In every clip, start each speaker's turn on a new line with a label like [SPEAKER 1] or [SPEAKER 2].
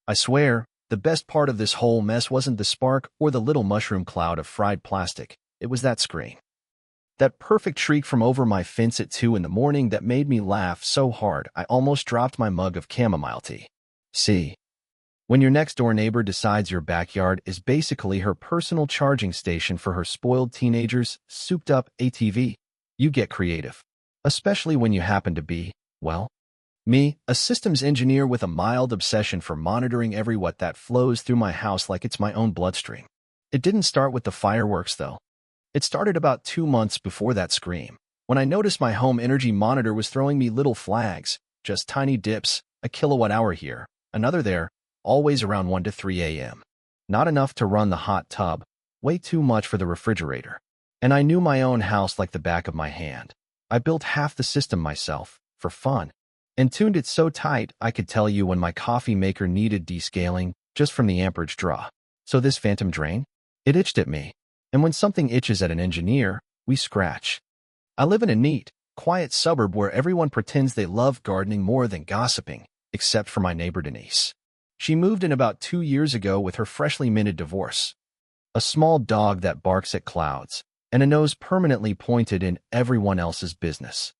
[SPEAKER 1] I swear, the best part of this whole mess wasn't the spark or the little mushroom cloud of fried plastic. It was that scream. That perfect shriek from over my fence at 2 in the morning that made me laugh so hard I almost dropped my mug of chamomile tea. See, when your next-door neighbor decides your backyard is basically her personal charging station for her spoiled teenager's souped-up ATV, you get creative. Especially when you happen to be, well, me, a systems engineer with a mild obsession for monitoring every watt that flows through my house like it's my own bloodstream. It didn't start with the fireworks, though. It started about 2 months before that scream, when I noticed my home energy monitor was throwing me little flags, just tiny dips, a kilowatt-hour here, another there, always around 1 to 3 a.m. Not enough to run the hot tub, way too much for the refrigerator. And I knew my own house like the back of my hand. I built half the system myself, for fun, and tuned it so tight I could tell you when my coffee maker needed descaling just from the amperage draw. So this phantom drain? It itched at me. And when something itches at an engineer, we scratch. I live in a neat, quiet suburb where everyone pretends they love gardening more than gossiping, except for my neighbor Denise. She moved in about 2 years ago with her freshly minted divorce. A small dog that barks at clouds, and a nose permanently pointed in everyone else's business.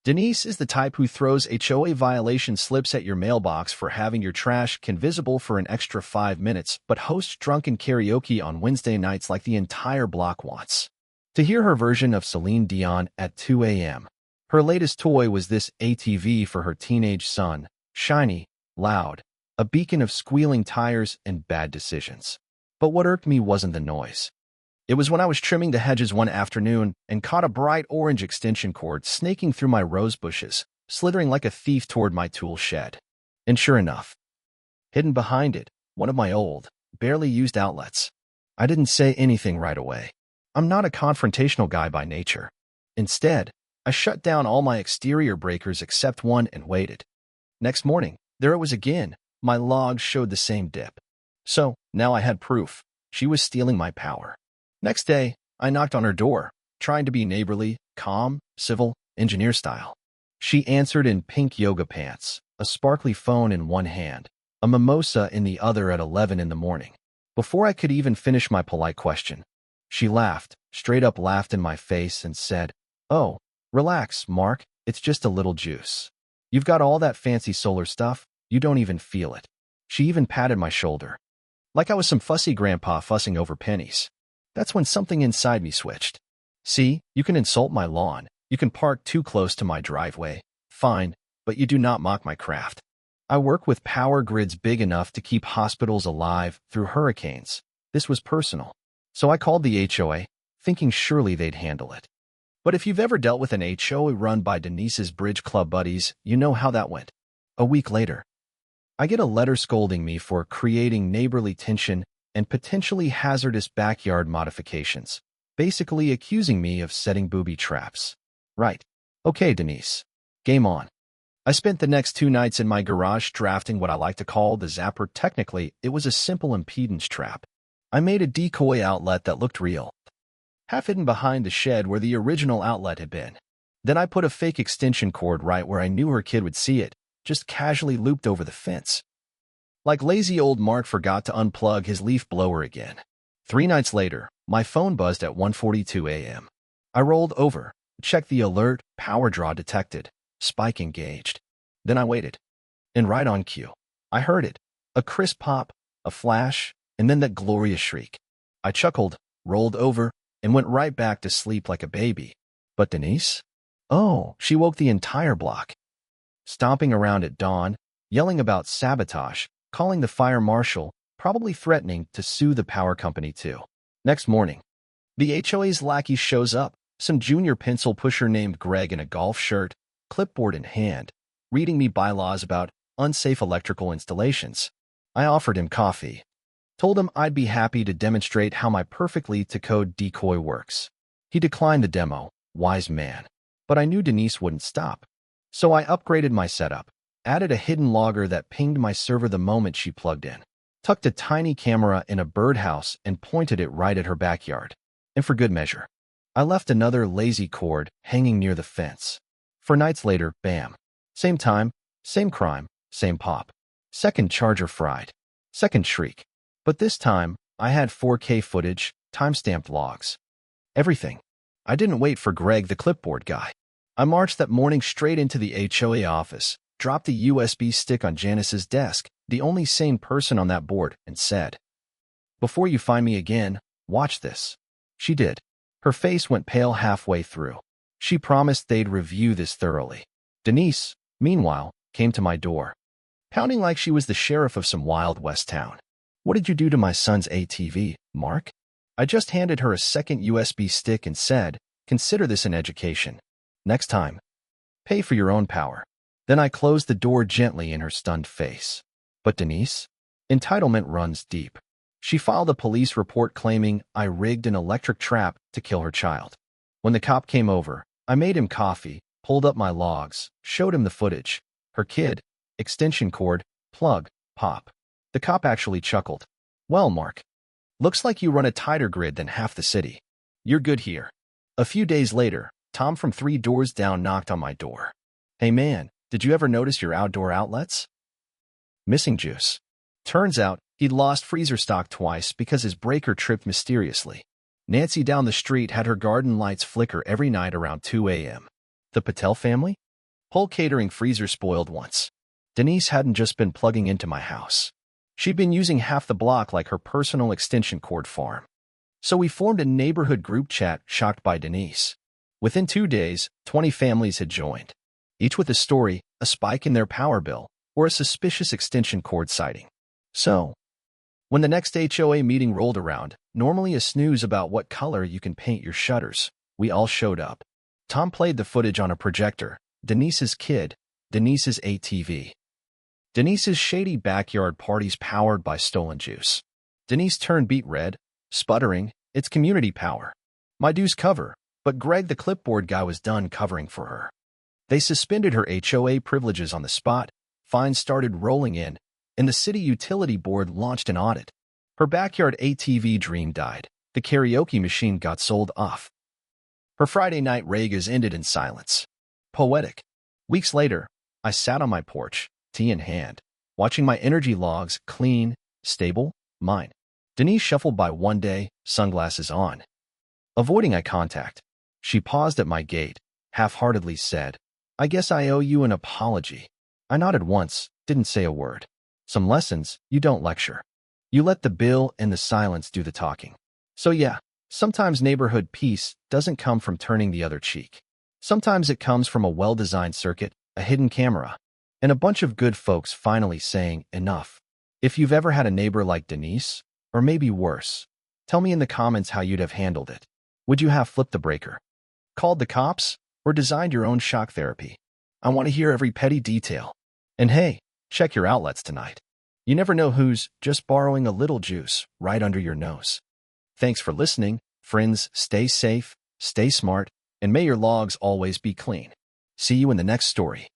[SPEAKER 1] Denise is the type who throws HOA violation slips at your mailbox for having your trash invisible for an extra 5 minutes, but hosts drunken karaoke on Wednesday nights like the entire block wants to hear her version of Celine Dion at 2 a.m. Her latest toy was this ATV for her teenage son, shiny, loud, a beacon of squealing tires and bad decisions. But what irked me wasn't the noise. It was when I was trimming the hedges one afternoon and caught a bright orange extension cord snaking through my rose bushes, slithering like a thief toward my tool shed. And sure enough, hidden behind it, one of my old, barely used outlets. I didn't say anything right away. I'm not a confrontational guy by nature. Instead, I shut down all my exterior breakers except one and waited. Next morning, there it was again. My logs showed the same dip. So, now I had proof. She was stealing my power. Next day, I knocked on her door, trying to be neighborly, calm, civil, engineer style. She answered in pink yoga pants, a sparkly phone in one hand, a mimosa in the other at 11 in the morning. Before I could even finish my polite question, she laughed, straight up laughed in my face and said, "Oh, relax, Mark, it's just a little juice. You've got all that fancy solar stuff, you don't even feel it." She even patted my shoulder, like I was some fussy grandpa fussing over pennies. That's when something inside me switched. See, you can insult my lawn, you can park too close to my driveway, fine, but you do not mock my craft. I work with power grids big enough to keep hospitals alive through hurricanes. This was personal. So I called the HOA, thinking surely they'd handle it. But if you've ever dealt with an HOA run by Denise's Bridge Club buddies, you know how that went. A week later, I get a letter scolding me for creating neighborly tension and potentially hazardous backyard modifications, basically accusing me of setting booby traps. Right. Okay, Denise. Game on. I spent the next 2 nights in my garage drafting what I like to call the zapper. Technically, it was a simple impedance trap. I made a decoy outlet that looked real, half hidden behind the shed where the original outlet had been. Then I put a fake extension cord right where I knew her kid would see it, just casually looped over the fence. Like lazy old Mark forgot to unplug his leaf blower again. 3 nights later, my phone buzzed at 1:42 a.m. I rolled over, checked the alert, power draw detected, spike engaged. Then I waited. And right on cue, I heard it. A crisp pop, a flash, and then that glorious shriek. I chuckled, rolled over, and went right back to sleep like a baby. But Denise? Oh, she woke the entire block. Stomping around at dawn, yelling about sabotage, calling the fire marshal, probably threatening to sue the power company too. Next morning, the HOA's lackey shows up, some junior pencil pusher named Greg in a golf shirt, clipboard in hand, reading me bylaws about unsafe electrical installations. I offered him coffee, told him I'd be happy to demonstrate how my perfectly to-code decoy works. He declined the demo, wise man, but I knew Denise wouldn't stop. So I upgraded my setup, added a hidden logger that pinged my server the moment she plugged in, tucked a tiny camera in a birdhouse and pointed it right at her backyard. And for good measure, I left another lazy cord hanging near the fence. 4 nights later, bam. Same time, same crime, same pop. Second charger fried. Second shriek. But this time, I had 4K footage, time-stamped logs. Everything. I didn't wait for Greg, the clipboard guy. I marched that morning straight into the HOA office, dropped the USB stick on Janice's desk, the only sane person on that board, and said, "Before you find me again, watch this." She did. Her face went pale halfway through. She promised they'd review this thoroughly. Denise, meanwhile, came to my door, pounding like she was the sheriff of some Wild West town. "What did you do to my son's ATV, Mark?" I just handed her a second USB stick and said, "Consider this an education. Next time, pay for your own power." Then I closed the door gently in her stunned face. But Denise? Entitlement runs deep. She filed a police report claiming I rigged an electric trap to kill her child. When the cop came over, I made him coffee, pulled up my logs, showed him the footage. Her kid, extension cord, plug, pop. The cop actually chuckled. "Well, Mark, looks like you run a tighter grid than half the city. You're good here." A few days later, Tom from 3 doors down knocked on my door. "Hey man, did you ever notice your outdoor outlets missing juice?" Turns out, he'd lost freezer stock twice because his breaker tripped mysteriously. Nancy down the street had her garden lights flicker every night around 2 a.m. The Patel family? Whole catering freezer spoiled once. Denise hadn't just been plugging into my house. She'd been using half the block like her personal extension cord farm. So we formed a neighborhood group chat, shocked by Denise. Within 2 days, 20 families had joined, each with a story, a spike in their power bill, or a suspicious extension cord sighting. So, when the next HOA meeting rolled around, normally a snooze about what color you can paint your shutters, we all showed up. Tom played the footage on a projector, Denise's kid, Denise's ATV. Denise's shady backyard parties powered by stolen juice. Denise turned beet red, sputtering, "It's community power." My dues cover, but Greg the clipboard guy was done covering for her. They suspended her HOA privileges on the spot, fines started rolling in, and the city utility board launched an audit. Her backyard ATV dream died. The karaoke machine got sold off. Her Friday night ragas ended in silence. Poetic. Weeks later, I sat on my porch, tea in hand, watching my energy logs clean, stable, mine. Denise shuffled by one day, sunglasses on. Avoiding eye contact, she paused at my gate, half-heartedly said, "I guess I owe you an apology." I nodded once, didn't say a word. Some lessons, you don't lecture. You let the bill and the silence do the talking. So yeah, sometimes neighborhood peace doesn't come from turning the other cheek. Sometimes it comes from a well-designed circuit, a hidden camera, and a bunch of good folks finally saying enough. If you've ever had a neighbor like Denise, or maybe worse, tell me in the comments how you'd have handled it. Would you have flipped the breaker, called the cops, or designed your own shock therapy? I want to hear every petty detail. And hey, check your outlets tonight. You never know who's just borrowing a little juice right under your nose. Thanks for listening, friends. Stay safe, stay smart, and may your logs always be clean. See you in the next story.